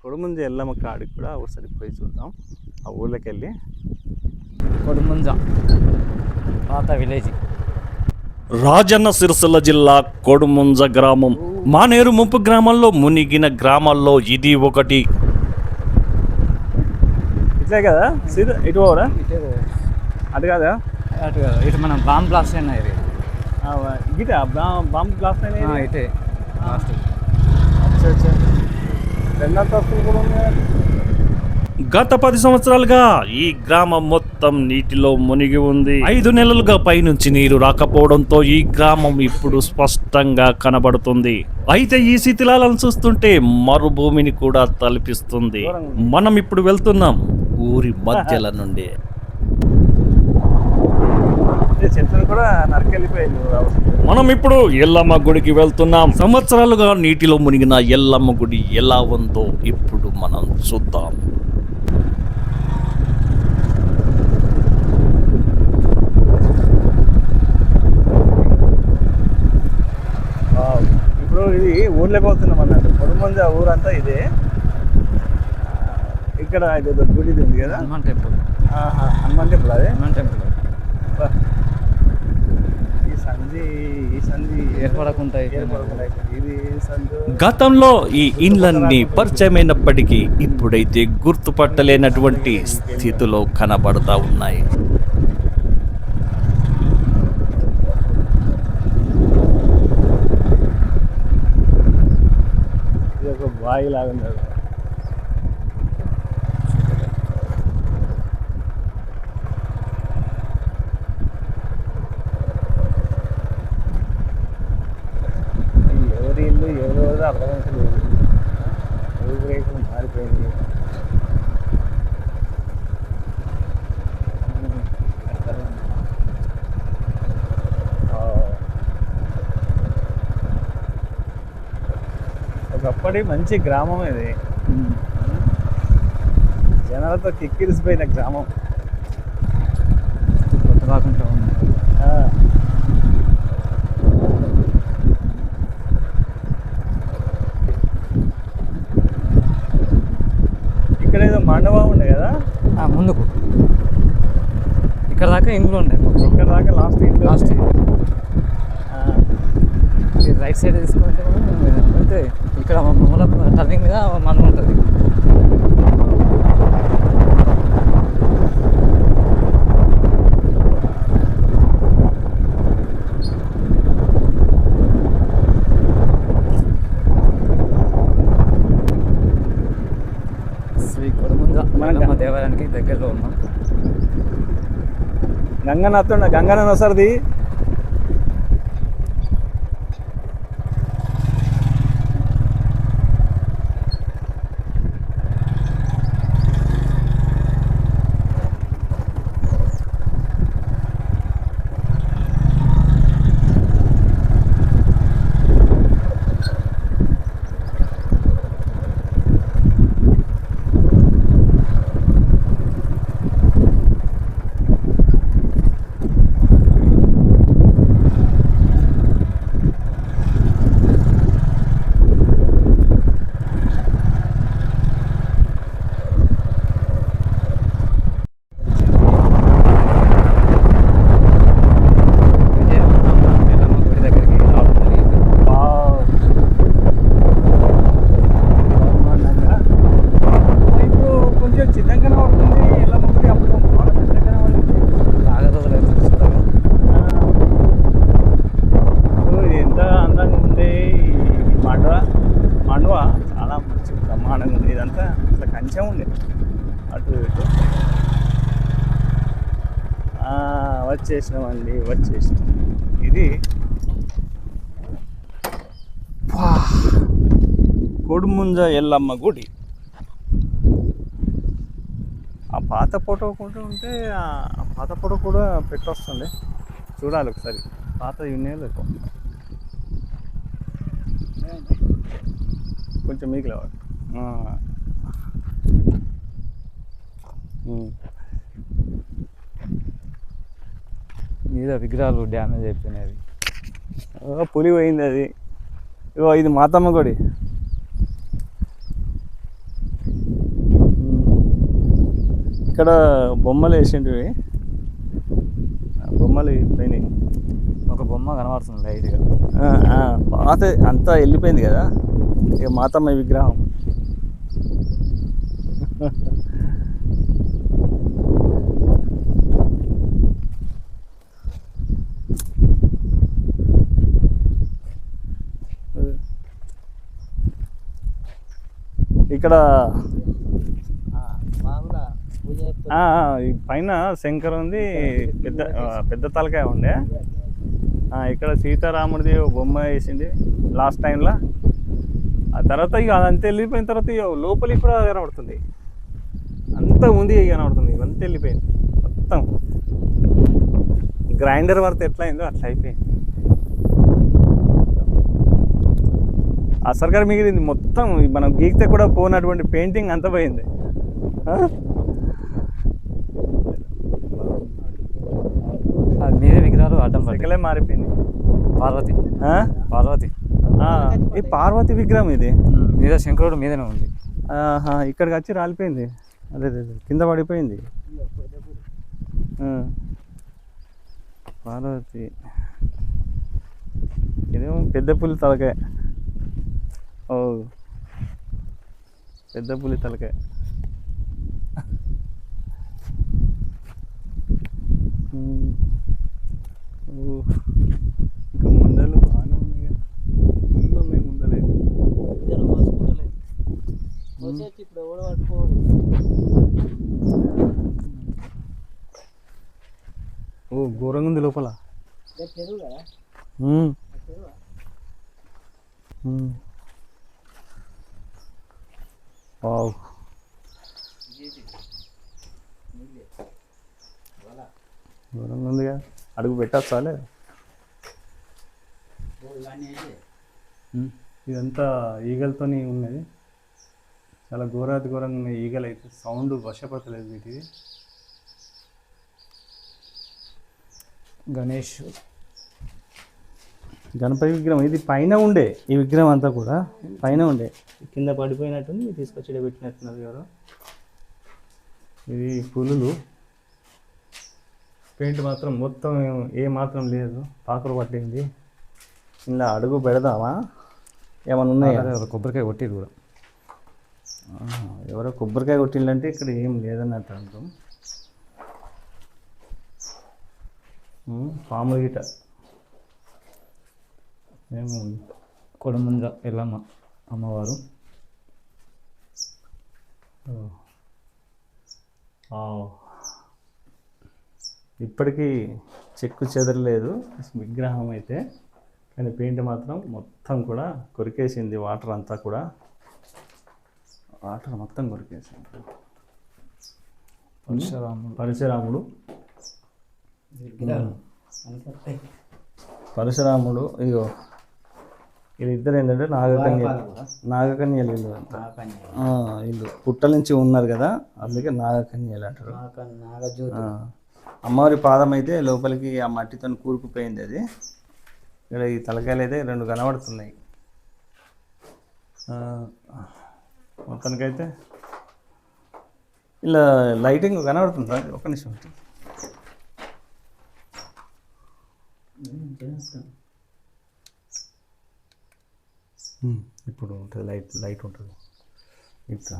కొడుముంజ ఎల్లమ్మ కాడికి కూడా ఒకసారి పోయి చూద్దాం. ఆ ఊళ్ళోకి వెళ్ళి కొడుముంజ పాత విలేజ్. రాజన్న సిరిసిల్ల జిల్లా కొడుముంజ గ్రామం మానేరు ముంపు గ్రామంలో మునిగిన గ్రామాల్లో ఇది ఒకటి. ఇట్లే కదా ఇటు పోరా అటు కాదా అటు ఇటు మనం బాంబ్ బ్లాస్ట్ అయినా ఇది గిట బాంబ్ బ్లాస్ట్ అయినా ఇటే లాస్ట్. గత 10 సంవత్సరాలుగా ఈ గ్రామం మొత్తం నీటిలో మునిగి ఉంది. 5 నెలలుగా పైనుంచి నీరు రాకపోవడంతో ఈ గ్రామం ఇప్పుడు స్పష్టంగా కనబడుతుంది. అయితే ఈ శిథిలాలను చూస్తుంటే మరుభూమిని కూడా తలపిస్తుంది. మనం ఇప్పుడు వెళ్తున్నాం ఊరి మధ్యల నుండి. మనం ఇప్పుడు ఎల్లమ్మ గుడికి వెళ్తున్నాం. సంవత్సరాలుగా నీటిలో మునిగిన ఎల్లమ్మ గుడి ఎలా ఉందో ఇప్పుడు మనం చూద్దాం. ఇప్పుడు ఇది ఊర్లోకి పోతున్నాం అన్నట్టు. కొడుముంజ ఊరంతా ఇదే. ఇక్కడ ఇది గుడి ఉంది కదా, హనుమాన్ టెంపుల్. హనుమాన్ టెంపుల్. అదే హనుమాన్ టెంపుల్. గతంలో ఈ ఇండ్లన్నీ పరిచయమైనప్పటికీ ఇప్పుడైతే గుర్తుపట్టలేనటువంటి స్థితిలో కనబడతా ఉన్నాయి. ఇది ఒక బావి లాగా ఉంది. అర్థమైతే ఊరేపు మారిపోయింది. ఒకప్పటి మంచి గ్రామం ఇది, జనాలతో కిక్కిరిసిపోయిన గ్రామం. రాకుండా ఉంది. ఇక్కడ ఏదో మండపం ఉండే కదా ముందుకు, ఇక్కడ దాకా ఇంట్లో ఉండే. ఇక్కడ దాకా లాస్ట్ రైట్ సైడ్ తీసుకుంటే అంటే ఇక్కడ మూల టర్నింగ్ మీద మనం ఉంటుంది. మన దేవాలయానికి దగ్గరలో ఉన్నాం. గంగన్న వస్తుంది. మండవ చాలా మంచి బ్రహ్మాండంగా ఉంది. ఇదంతా అట్లా కంచె ఉండే అటు ఇటు. వచ్చేసినామండి. ఇది కొడుముంజ ఎల్లమ్మ గుడి. ఆ పాత ఫోటో కూడా ఉంటే ఆ పాత ఫోటో కూడా పెట్టొస్తుంది, చూడాలి ఒకసారి. పాత యూనియన్ కొంచెం మీకు లేవాలి. మీద విగ్రహాలు డ్యామేజ్ అయిపోయినాయి. పులి పోయింది అది. ఇది మాతమ్మ గుడి. ఇక్కడ బొమ్మలు వేసింటివి, బొమ్మలు పోయినాయి. ఒక బొమ్మ కనబడుతుంది లైట్గా. పాత అంతా వెళ్ళిపోయింది కదా, ఇక మాతమ్మ విగ్రహం. ఇక్కడ ఈ పైన శంకర్ ఉంది, పెద్ద పెద్ద తలకాయ ఉండే. ఇక్కడ సీతారాముడిది బొమ్మ వేసింది లాస్ట్ టైంలో. ఆ తర్వాత ఇక అదంతా వెళ్ళిపోయిన తర్వాత ఇక లోపలికి కూడా కనబడుతుంది, అంతా ఉంది కనబడుతుంది. ఇవంతా వెళ్ళిపోయింది మొత్తం. గ్రైండర్ వర్త్ ఎట్లా అయిందో అట్లా అయిపోయింది. ఆ సర్కార్ మిగిలింది మొత్తం, మనం గీకితే కూడా పోనటువంటి పెయింటింగ్ అంతా పోయింది. మీరే విగ్రహాలు అడ్డం పక్కలే మారిపోయింది. పార్వతి పార్వతి ఈ పార్వతి విగ్రహం ఇది మీద శంకరుడు మీదనే ఉంది. ఇక్కడికి వచ్చి రాలిపోయింది, అదే కింద పడిపోయింది. పార్వతి ఇదేమో పెద్ద పులి తలకాయ. ఓ పెద్ద పులి తలకాయ. ఇంకా ముందలు బాగానే ఉన్నాయి, ముందు ఉన్నాయి ముందలేదు. ఓ ఘోరంగా ఉంది లోపల. వావ్, ఘోరంగా ఉందిగా. అడుగు పెట్టచ్చా లేదు? ఇదంతా ఈగలతోని ఉన్నది, చాలా ఘోరాతి ఘోరంగా ఉన్నాయి ఈగలు. అయితే సౌండ్ వశపడతలేదు వీటిది. గణేష్ గణపతి విగ్రహం ఇది పైన ఉండే, ఈ విగ్రహం అంతా కూడా పైన ఉండే, కింద పడిపోయినట్టుంది, తీసుకొచ్చి పెట్టినట్టున్నారు ఎవరో. ఇది పులులు. పెయింట్ మాత్రం మొత్తం ఏ మాత్రం లేదు, పాకులు పట్టింది. ఇలా అడుగు పెడదామా? ఏమన్నా ఉన్నాయా? కొబ్బరికాయ కొట్టిరు కూడా. ఎవరో కొబ్బరికాయ కొట్టిందంటే ఇక్కడ ఏం లేదన్నట్టు అంటాం. పాములు గిట ఏమో. కొడముంజ ఎల్లమ్మ అమ్మవారు. ఇప్పటికీ చెక్కు చెదరలేదు విగ్రహం అయితే, కానీ పెయింట్ మాత్రం మొత్తం కూడా కొరికేసింది. వాటర్ అంతా కూడా, వాటర్ మొత్తం కొరికేసింది. పరశురాముడు పరశురాముడు ఇగో వీళ్ళిద్దరు ఏంటంటే నాగకన్యలు వీళ్ళు అంతా. వీళ్ళు పుట్టల నుంచి ఉన్నారు కదా, అందుకే నాగకన్యలు అంటారు. అమ్మవారి పాదం అయితే లోపలికి ఆ మట్టితో కూరుకుపోయింది. అది ఇక్కడ ఈ తలకాయలు అయితే రెండు కనబడుతున్నాయి. మొత్తానికైతే ఇలా లైటింగ్ కనబడుతుందా? ఒక్క నిమిషం ఇప్పుడు ఉంటుంది, లైట్ ఉంటుంది. ఇట్లా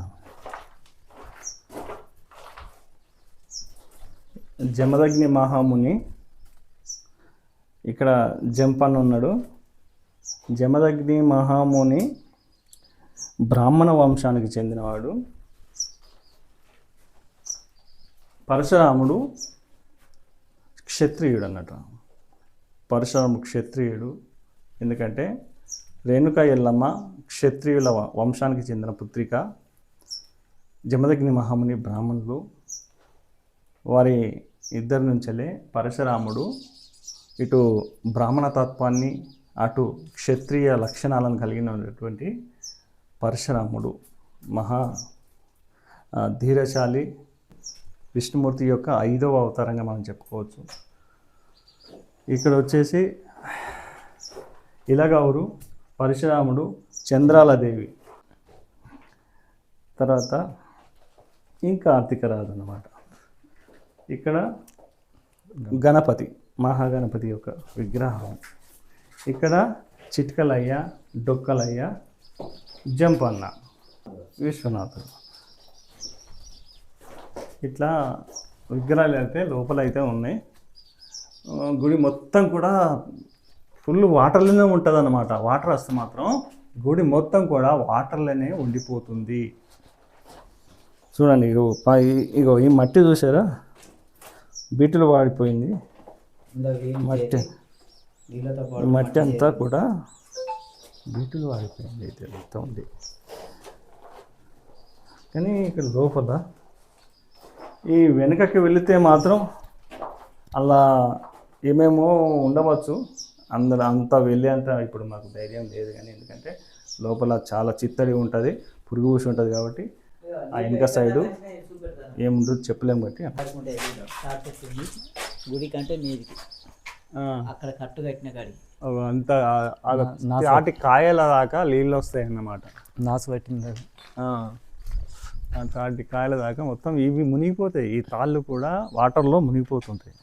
జమదగ్ని మహాముని, ఇక్కడ జంపన్ ఉన్నాడు. జమదగ్ని మహాముని బ్రాహ్మణ వంశానికి చెందినవాడు. పరశురాముడు క్షత్రియుడు అన్నట్టు. పరశురాముడు క్షత్రియుడు ఎందుకంటే రేణుకా ఎల్లమ్మ క్షత్రియుల వంశానికి చెందిన పుత్రిక. జమదగ్ని మహాముని బ్రాహ్మణులు. వారి ఇద్దరి నుంచెలే పరశురాముడు ఇటు బ్రాహ్మణ తత్వాన్ని అటు క్షత్రియ లక్షణాలను కలిగినటువంటి పరశురాముడు మహా ధీరశాలి, విష్ణుమూర్తి యొక్క 5వ అవతారంగా మనం చెప్పుకోవచ్చు. ఇక్కడ వచ్చేసి ఇలగౌరు, పరశురాముడు, చంద్రాలదేవి, తర్వాత ఇంకా కార్తీక రాజు అన్నమాట. ఇక్కడ గణపతి మహాగణపతి యొక్క విగ్రహం. ఇక్కడ చిట్కలయ్య, డొక్కలయ్య, జంపన్న, విశ్వనాథుడు. ఇట్లా విగ్రహాలు అయితే లోపల అయితే ఉన్నాయి. గుడి మొత్తం కూడా ఫుల్ వాటర్లోనే ఉంటుంది అన్నమాట. వాటర్ వస్తే మాత్రం గుడి మొత్తం కూడా వాటర్లోనే ఉండిపోతుంది. చూడండి, ఇగో ఈ మట్టి చూసారా, బీటులు వాడిపోయింది మట్టి. ఈ మట్టి అంతా కూడా బీటులు వాడిపోయింది అయితే మొత్తం ఉంది. కానీ ఇక్కడ లోపల ఈ వెనుకకి వెళితే మాత్రం అలా ఏమేమో ఉండవచ్చు. అంతా వెళ్ళే అంత ఇప్పుడు మాకు ధైర్యం లేదు. కానీ ఎందుకంటే లోపల చాలా చిత్తడి ఉంటుంది, పురుగు పూసి ఉంటుంది. కాబట్టి ఆ వెనుక సైడు ఏముండదు చెప్పలేము. బట్టి గుడి కంటే మీదికి అక్కడ కట్టు కట్టిన కాడి అంతా వాటి కాయల దాకా నీళ్ళు వస్తాయి అన్నమాట. నాసు పట్టింది. వాటి కాయల దాకా మొత్తం ఇవి మునిగిపోతాయి. ఈ తాళ్ళు కూడా వాటర్లో మునిగిపోతుంటాయి.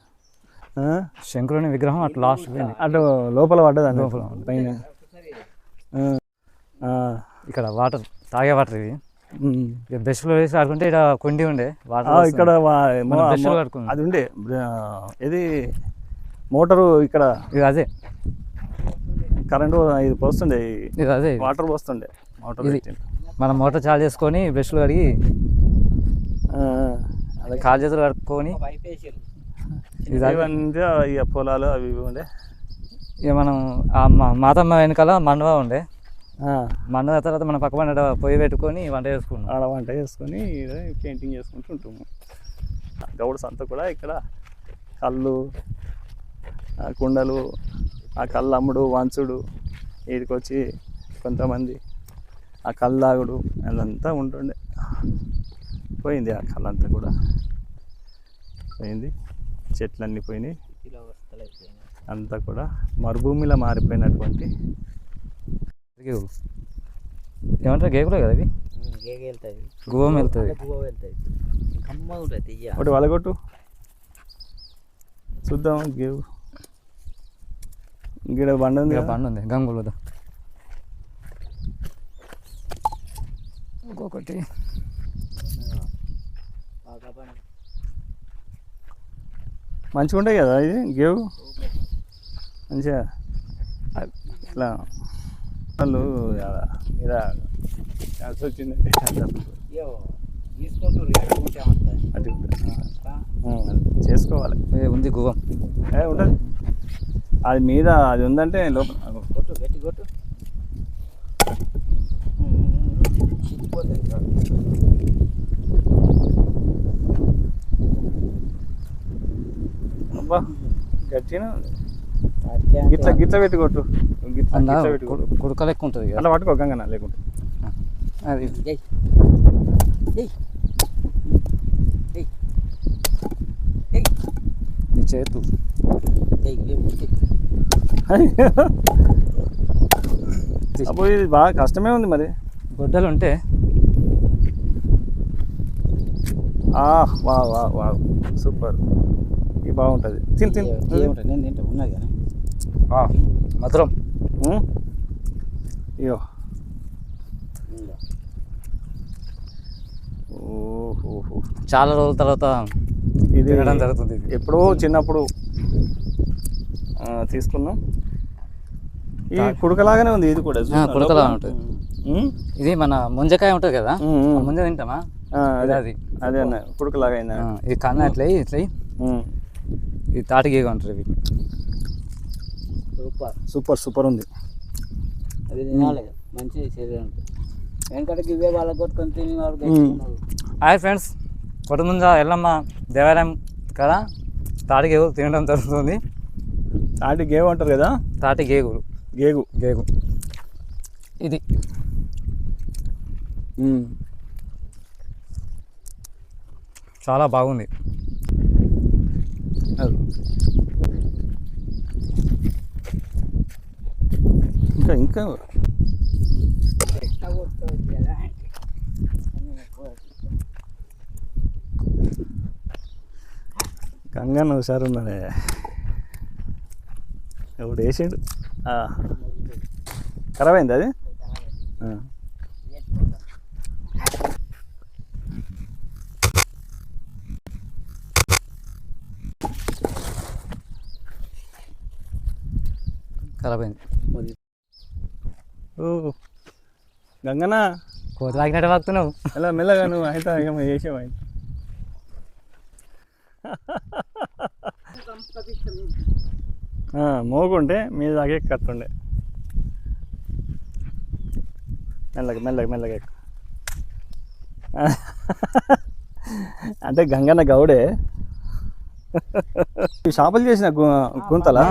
శంకరుని విగ్రహం అటు లాస్ట్ అటు లోపల పడ్డది లోపల పైన. ఇక్కడ వాటర్ తాగే వాటర్ ఇవి. బ్రష్లో వేసి ఆడుకుంటే ఇక్కడ కొండి ఉండే వాటర్. ఇక్కడ అది ఉండే ఇది మోటారు. ఇక్కడ అదే కరెంటు ఇది పోస్తుండే, అదే వాటర్ పోస్తుండే. మోటార్ మనం మోటార్ చార్జ్ చేసుకొని బ్రష్లు కడిగి అదే కాలు చేతులు కడుక్కొని ఇవంతా ఇక పొలాలు అవి ఇవి ఉండే. ఇక మనం మాతమ్మ వెనకాల మండవ ఉండే. మండవ తర్వాత మనం పక్క పంట పొయ్యి పెట్టుకొని వంట చేసుకున్నాం. ఆడ వంట చేసుకొని పెయింటింగ్ చేసుకుంటూ ఉంటాము. గౌడ సంత కూడా ఇక్కడ కళ్ళు, కుండలు, ఆ కళ్ళు అమ్ముడు, వంచుడు, వీడికి వచ్చి కొంతమంది ఆ కళ్ళు తాగుడు అదంతా ఉంటుండే. పోయింది ఆ కళ్ళంతా కూడా పోయింది. చెట్లన్నీ పోయినాయి. అంతా కూడా మరుభూమిలో మారిపోయినటువంటి ఏమంటారు గేగులే కదా అవి. గువ్వం వెళ్తుంది. ఒకటి వలగొట్టు చూద్దాం. గేవు గిడ బండ ఉంది, బండ ఉంది గంగులదా. ఇంకొకటి మంచిగా ఉంటాయి కదా ఇది గేవు. మంచిగా ఇట్లా వాళ్ళు మీద కలిసి వచ్చిందంటే చేసుకోవాలి. ఉంది గువ్వం ఉంటుంది. అది మీద అది ఉందంటే లోపల కొట్టు గట్టి కొట్టు. అబ్బా గట్టిగా గిట్ల గిట్ల పెట్టి కొట్టు. గిట్ల పెట్టి కొట్టు. కుడక లెక్క ఉంటుంది అట్లా పట్టుకో గంగన లేకుంటే అది నీ చేతు అప్పుడు ఇది బాగా కష్టమే ఉంది మరి. గొడ్డలు ఉంటే వా వా వా సూపర్. ఇది బాగుంటుంది. తిని తిని నేను తింటా ఉన్నది కానీ మధురం. అయ్యో ఓహో చాలా రోజుల తర్వాత ఇది తినడం జరుగుతుంది. ఎప్పుడో చిన్నప్పుడు తీసుకున్నాం. ఈ కుడకలాగానే ఉంది ఇది కూడా. కుడకలా ఉంటుంది. ఇది మన ముంజకాయ ఉంటుంది కదా, ముంజ తింటామా అదే అది అదే అన్న కుడకలాగా అయిందా. ఇది కన్నా ఇట్లా ఇట్లా ఇది తాటిగేగా ఉంటుంది. వీటిని సూపర్ సూపర్ సూపర్ ఉంది. అది తినాలి, మంచి శరీరం ఉంటుంది. వెనకటికి ఇవే వాళ్ళకి కొట్టుకొని తిని వాళ్ళు. హాయ్ ఫ్రెండ్స్, కొట్టముంజ ఎల్లమ్మ దేవాలయం కదా తాటిగేగు తినడం జరుగుతుంది. తాటి గేగు అంటారు కదా. తాటి గేగులు గేగు గేగు ఇది చాలా బాగుంది. ఇంకా ఇంకా గంగన్న హుషారు ఉన్నాడే, ఇప్పుడు వేసిండు. ఖరాబ్ అయింది అది. ఖరాబ్ అయింది. ఓ గంగన్న కోతి వాకినట్టు వాగుతున్నావు. ఎలా మెల్లగా నువ్వు అయితే ఏమో చేసావు అయితే. మోగుంటే మీద దాకా కత్తుండే. మెల్లగా మెల్లగా మెల్లగా ఎక్కు. అంటే గంగన్న గౌడే షాపులు చేసిన గుంతలా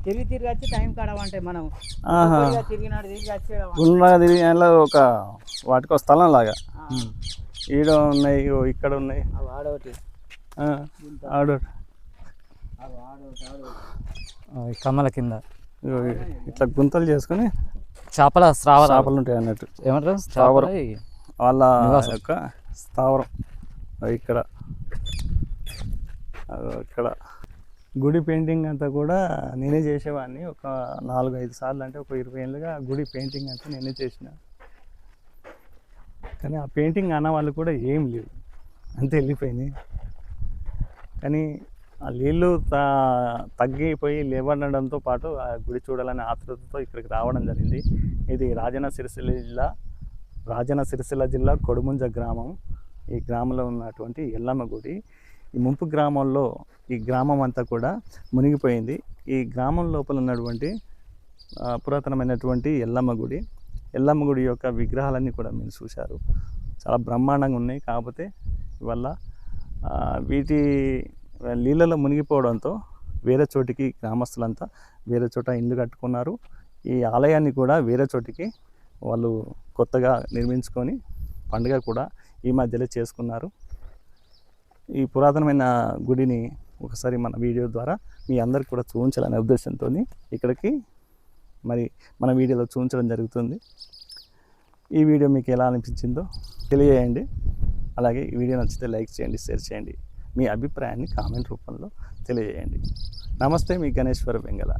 తిరిగి తిరిగి వచ్చి టైం కాడమంటే మనం తిరిగినాడు తిరిగి వచ్చేయడం గుండ్రగా తిరిగి ఒక వాటికి స్థలం లాగా ఈడ ఉన్నాయి, ఇక్కడ ఉన్నాయి. ఆడోటి ఆడోటి కమ్మల కింద ఇట్లా గుంతలు చేసుకుని చేపలు ఉంటాయి అన్నట్టు. ఏమంటారు? స్థావరం వాళ్ళ యొక్క స్థావరం. ఇక్కడ ఇక్కడ గుడి పెయింటింగ్ అంతా కూడా నేనే చేసేవాడిని. ఒక 4-5 సార్లు, అంటే ఒక 20 ఏళ్ళుగా గుడి పెయింటింగ్ అంతా నేనే చేసిన. కానీ ఆ పెయింటింగ్ అన్న వాళ్ళు కూడా ఏం లేవు, అంతే వెళ్ళిపోయినాయి. కానీ ఆ నీళ్ళు తగ్గిపోయి లేవడంతో పాటు ఆ గుడి చూడాలనే ఆతృతతో ఇక్కడికి రావడం జరిగింది. ఇది రాజన్న సిరిసిల్ల జిల్లా కొడుముంజ గ్రామం. ఈ గ్రామంలో ఉన్నటువంటి ఎల్లమ్మ గుడి. ఈ ముంపు గ్రామంలో ఈ గ్రామం అంతా కూడా మునిగిపోయింది. ఈ గ్రామం లోపల ఉన్నటువంటి పురాతనమైనటువంటి ఎల్లమ్మ గుడి యొక్క విగ్రహాలన్నీ కూడా మీరు చూశారు. చాలా బ్రహ్మాండంగా ఉన్నాయి. కాకపోతే ఇవల్ల వీటి నీళ్ళలో మునిగిపోవడంతో వేరే చోటికి గ్రామస్తులంతా వేరే చోట ఇల్లు కట్టుకున్నారు. ఈ ఆలయాన్ని కూడా వేరే చోటికి వాళ్ళు కొత్తగా నిర్మించుకొని పండుగ కూడా ఈ మధ్యలో చేసుకున్నారు. ఈ పురాతనమైన గుడిని ఒకసారి మన వీడియో ద్వారా మీ అందరికి కూడా చూపించాలనే ఉద్దేశంతో ఇక్కడికి మరి మన వీడియోలో చూపించడం జరుగుతుంది. ఈ వీడియో మీకు ఎలా అనిపించిందో తెలియజేయండి. అలాగే ఈ వీడియో నచ్చితే లైక్ చేయండి, షేర్ చేయండి. మీ అభిప్రాయాన్ని కామెంట్ రూపంలో తెలియజేయండి. నమస్తే, మీ గణేశ్వర వెంగళ.